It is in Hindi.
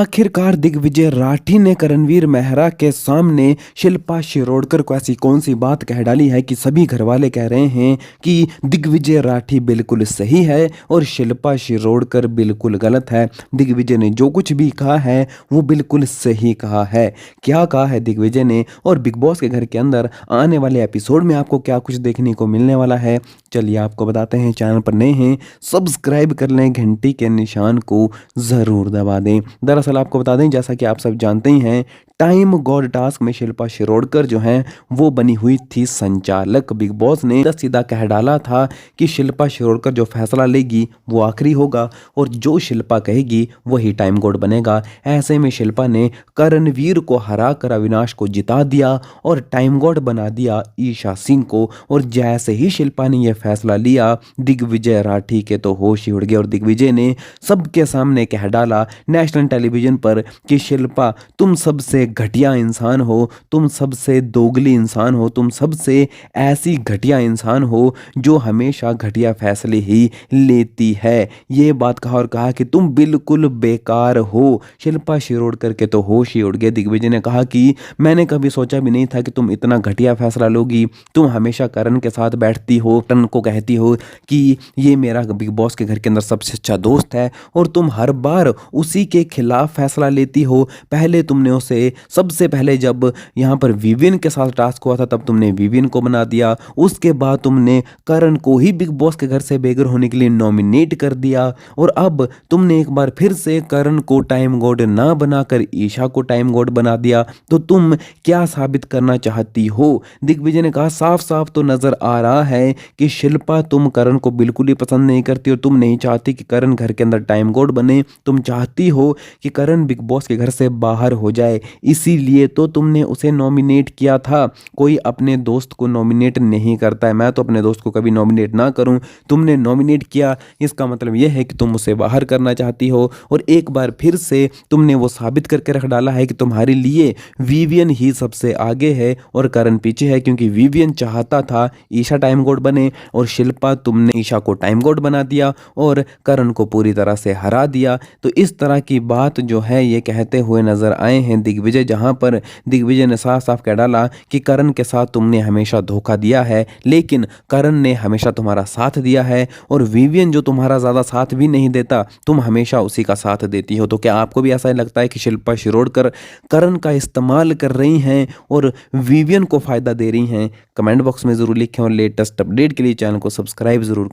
आखिरकार दिग्विजय राठी ने करणवीर मेहरा के सामने शिल्पा शिरोडकर को ऐसी कौन सी बात कह डाली है कि सभी घरवाले कह रहे हैं कि दिग्विजय राठी बिल्कुल सही है और शिल्पा शिरोडकर बिल्कुल गलत है। दिग्विजय ने जो कुछ भी कहा है वो बिल्कुल सही कहा है। क्या कहा है दिग्विजय ने और बिग बॉस के घर के अंदर आने वाले एपिसोड में आपको क्या कुछ देखने को मिलने वाला है, चलिए आपको बताते हैं। चैनल पर नए हैं सब्सक्राइब कर लें, घंटी के निशान को ज़रूर दबा दें। दरअसल आपको बता दें, जैसा कि आप सब जानते ही हैं, टाइम गॉड टास्क में शिल्पा शिरोडकर जो हैं वो बनी हुई थी संचालक। बिग बॉस ने सीधा कह डाला था कि शिल्पा शिरोडकर जो फैसला लेगी वो आखिरी होगा और जो शिल्पा कहेगी वही टाइम गॉड बनेगा। ऐसे में शिल्पा ने करणवीर को हरा कर अविनाश को जिता दिया और टाइम गॉड बना दिया ईशा सिंह को। और जैसे ही शिल्पा ने यह फैसला लिया, दिग्विजय राठी के तो होश ही उड़ गए और दिग्विजय ने सबके सामने कह डाला नेशनल टेलीविजन पर कि शिल्पा तुम सबसे घटिया इंसान हो, तुम सबसे दोगली इंसान हो, तुम सबसे ऐसी घटिया इंसान हो जो हमेशा घटिया फैसले ही लेती है। ये बात कहा और कहा कि तुम बिल्कुल बेकार हो। शिल्पा शिरोडकर के तो होश ही उड़ गए। दिग्विजय ने कहा कि मैंने कभी सोचा भी नहीं था कि तुम इतना घटिया फैसला लोगी। तुम हमेशा करण के साथ बैठती हो, करण को कहती हो कि ये मेरा बिग बॉस के घर के अंदर सबसे अच्छा दोस्त है और तुम हर बार उसी के खिलाफ फैसला लेती हो। पहले तुमने उसे सबसे पहले जब यहाँ पर विवियन के साथ टास्क हुआ था तब तुमने विवियन को बना दिया। उसके बाद तुमने करण को ही बिग बॉस के घर से बेघर होने के लिए नॉमिनेट कर दिया और अब तुमने एक बार फिर से करण को टाइम गॉड ना बनाकर ईशा को टाइम गॉड बना दिया। तो तुम क्या साबित करना चाहती हो? दिग्विजय ने कहा साफ साफ तो नजर आ रहा है कि शिल्पा तुम करण को बिल्कुल ही पसंद नहीं करती और तुम नहीं चाहती कि करण घर के अंदर टाइम गॉड बने। तुम चाहती हो कि करण बिग बॉस के घर से बाहर हो जाए, इसीलिए तो तुमने उसे नॉमिनेट किया था। कोई अपने दोस्त को नॉमिनेट नहीं करता है, मैं तो अपने दोस्त को कभी नॉमिनेट ना करूं, तुमने नॉमिनेट किया, इसका मतलब यह है कि तुम उसे बाहर करना चाहती हो। और एक बार फिर से तुमने वो साबित करके रख डाला है कि तुम्हारे लिए विवियन ही सबसे आगे है और करण पीछे है, क्योंकि विवियन चाहता था ईशा टाइम गॉड बने और शिल्पा तुमने ईशा को टाइम गॉड बना दिया और करण को पूरी तरह से हरा दिया। तो इस तरह की बात जो है ये कहते हुए नजर आए हैं दिग्विजय, जहां पर दिग्विजय ने साफ साफ कह डाला कि करण के साथ तुमने हमेशा धोखा दिया है, लेकिन करण ने हमेशा तुम्हारा साथ दिया है और विवियन जो तुम्हारा ज्यादा साथ भी नहीं देता, तुम हमेशा उसी का साथ देती हो। तो क्या आपको भी ऐसा लगता है कि शिल्पा शिरोडकर करण का इस्तेमाल कर रही हैं और विवियन को फायदा दे रही हैं? कमेंट बॉक्स में जरूर लिखें और लेटेस्ट अपडेट के लिए चैनल को सब्सक्राइब जरूर